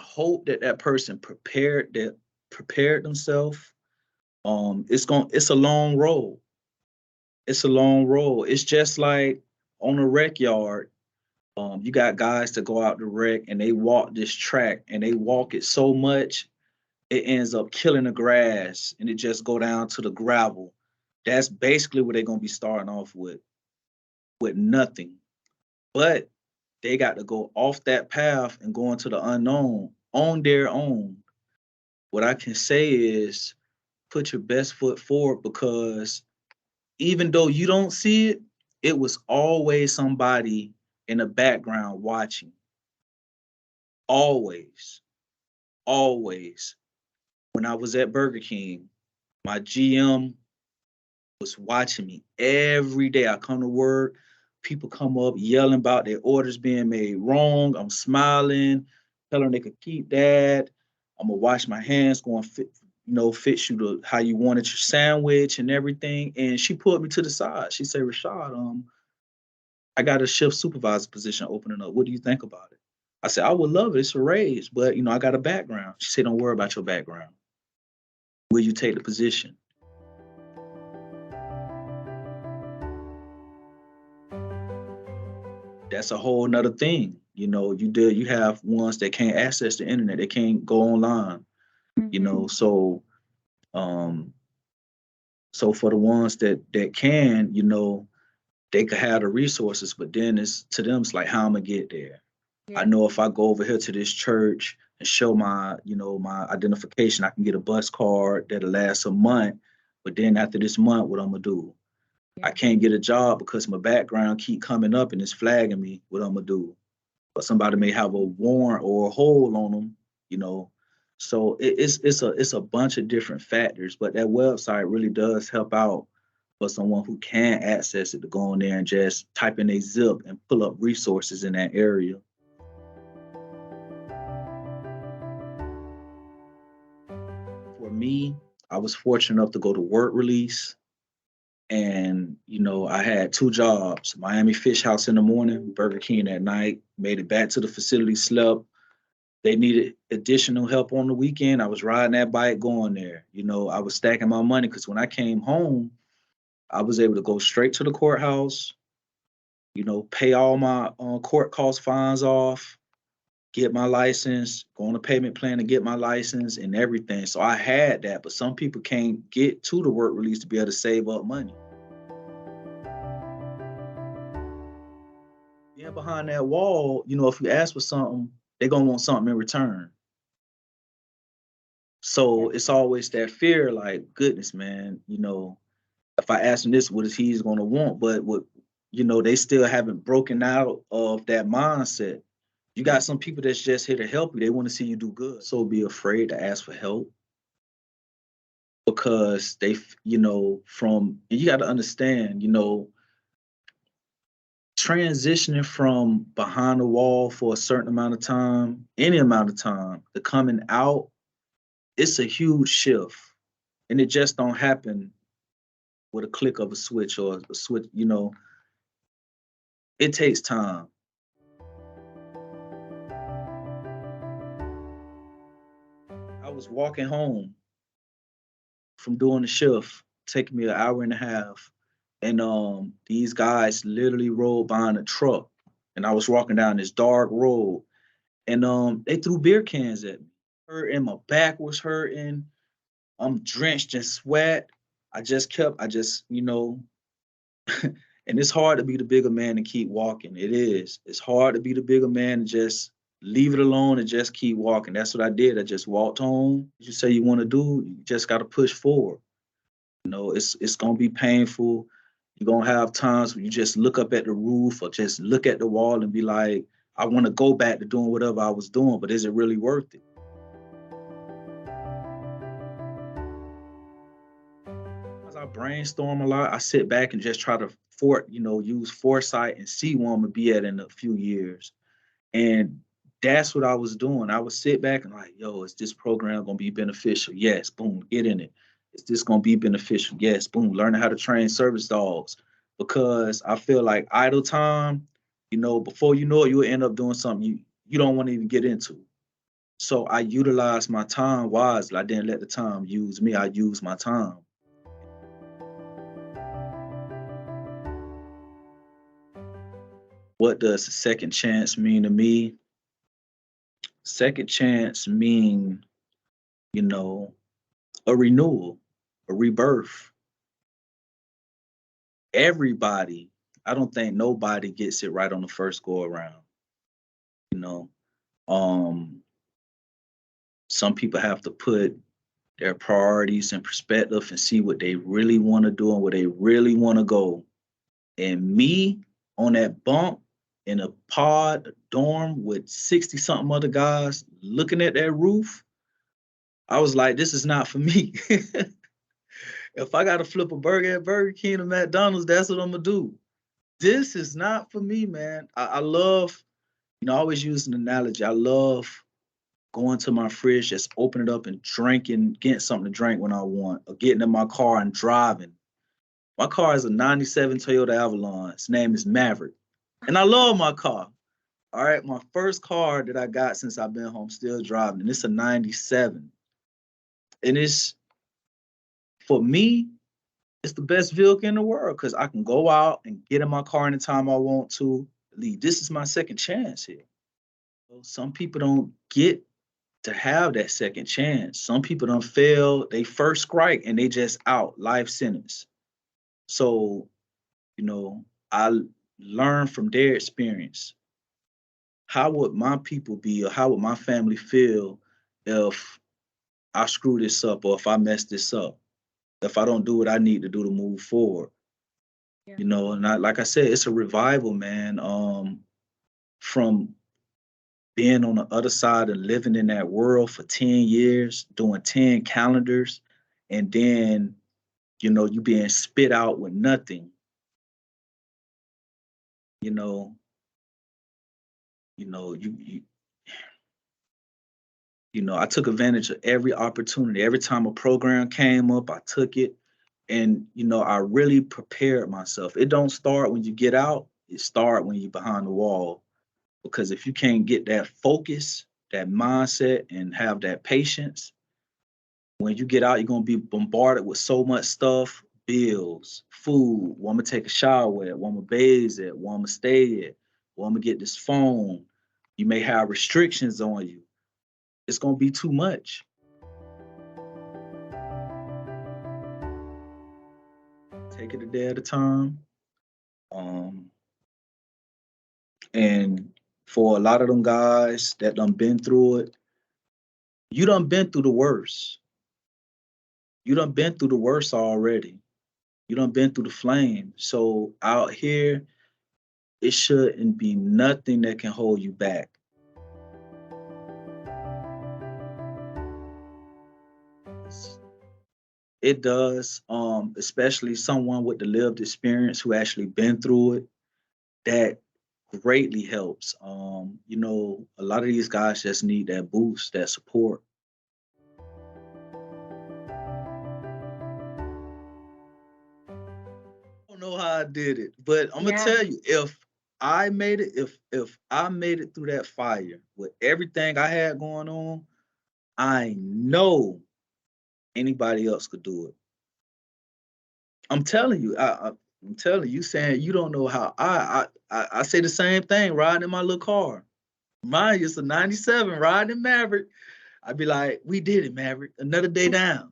hope that that person prepared themselves. It's a long road. It's a long road. It's just like on a rec yard. You got guys that go out to wreck and they walk this track and they walk it so much it ends up killing the grass and it just go down to the gravel. That's basically what they're gonna be starting off with nothing. But they got to go off that path and go into the unknown on their own. What I can say is put your best foot forward because even though you don't see it, it was always somebody in the background watching. Always, always. When I was at Burger King, my GM was watching me every day. I come to work, people come up yelling about their orders being made wrong. I'm smiling, telling them they could keep that. I'm gonna wash my hands, going fix you to how you wanted your sandwich and everything. And she pulled me to the side. She said, Rashod, I got a shift supervisor position opening up. What do you think about it? I said, I would love it. It's a raise, but I got a background. She said, don't worry about your background. Will you take the position? That's a whole nother thing. You have ones that can't access the internet. They can't go online, so so for the ones that can, they could have the resources, but then it's to them, it's like, how I'm gonna get there. Yeah. I know if I go over here to this church and show my identification, I can get a bus card that'll last a month. But then after this month, what I'm gonna do? Yeah. I can't get a job because my background keep coming up and it's flagging me. What I'm gonna do? But somebody may have a warrant or a hold on them, So it's a bunch of different factors. But that website really does help out for someone who can access it to go in there and just type in a zip and pull up resources in that area. For me, I was fortunate enough to go to work release. And, I had 2 jobs, Miami Fish House in the morning, Burger King at night, made it back to the facility, slept. They needed additional help on the weekend. I was riding that bike going there. I was stacking my money because when I came home, I was able to go straight to the courthouse, pay all my court cost fines off, get my license, go on a payment plan to get my license and everything. So I had that, but some people can't get to the work release to be able to save up money. Being behind that wall, if you ask for something, they're going to want something in return. So it's always that fear, like, goodness, man, if I ask him this, what is he's going to want? But they still haven't broken out of that mindset. You got some people that's just here to help you. They want to see you do good. So be afraid to ask for help because and you got to understand, transitioning from behind the wall for a certain amount of time, any amount of time, to coming out, it's a huge shift. And it just don't happen with a click of a switch or a switch, it takes time. I was walking home from doing the shift, taking me an hour and a half. And these guys literally rolled behind a truck. And I was walking down this dark road. And they threw beer cans at me. And my back was hurting. I'm drenched in sweat. and it's hard to be the bigger man and keep walking. It is. It's hard to be the bigger man and just leave it alone and just keep walking. That's what I did. I just walked home. You say you want to do, you just got to push forward. It's going to be painful. You're going to have times where you just look up at the roof or just look at the wall and be like, I want to go back to doing whatever I was doing, but is it really worth it? As I brainstorm a lot, I sit back and just try to use foresight and see where I'm going to be at in a few years. And that's what I was doing. I would sit back and like, yo, is this program going to be beneficial? Yes, boom, get in it. Is this going to be beneficial? Yes, boom, learning how to train service dogs. Because I feel like idle time, before you know it, you'll end up doing something you don't want to even get into. So I utilized my time wisely. I didn't let the time use me. I used my time. What does a second chance mean to me? Second chance mean, you know, a renewal, a rebirth. Everybody, I don't think nobody gets it right on the first go around. You know, um, some people have to put their priorities in perspective and see what they really want to do and where they really want to go. And me on that bump in a pod, a dorm with 60 something other guys looking at that roof, I was like, this is not for me. If I got to flip a burger at Burger King or McDonald's, that's what I'm going to do. This is not for me, man. I love, I always use an analogy. I love going to my fridge, just open it up and drinking, getting something to drink when I want, or getting in my car and driving. My car is a 97 Toyota Avalon. Its name is Maverick. And I love my car. All right, my first car that I got since I've been home still driving, and it's a 97. And it's, for me, it's the best vehicle in the world because I can go out and get in my car anytime I want to leave. This is my second chance here. Some people don't get to have that second chance. Some people don't fail they first strike and they just out, life sentence. So, I learned from their experience. How would my people be, or how would my family feel if I screw this up or if I mess this up? If I don't do what I need to do to move forward. Yeah. And like I said, it's a revival, man. From being on the other side and living in that world for 10 years, doing 10 calendars, and then, you being spit out with nothing, you know, I took advantage of every opportunity. Every time a program came up, I took it. And, I really prepared myself. It don't start when you get out, it start when you're behind the wall. Because if you can't get that focus, that mindset, and have that patience, when you get out, you're gonna be bombarded with so much stuff, bills, food, where I'm gonna take a shower at, where I'm gonna bathe at, where I'm gonna stay at, where I'm gonna get this phone. You may have restrictions on you. It's gonna be too much. Take it a day at a time. Um, and for a lot of them guys that done been through it, you done been through the worst. You done been through the worst already. You done been through the flame. So out here, it shouldn't be nothing that can hold you back. It does, especially someone with the lived experience who actually been through it. That greatly helps. A lot of these guys just need that boost, that support. I don't know how I did it, but I'm gonna Yeah. tell you, if I made it, if I made it through that fire with everything I had going on, I know anybody else could do it. I'm telling you, I'm telling you, saying you don't know how I say the same thing riding in my little car. Mine is a 97 riding in Maverick. I'd be like, we did it, Maverick. Another day down.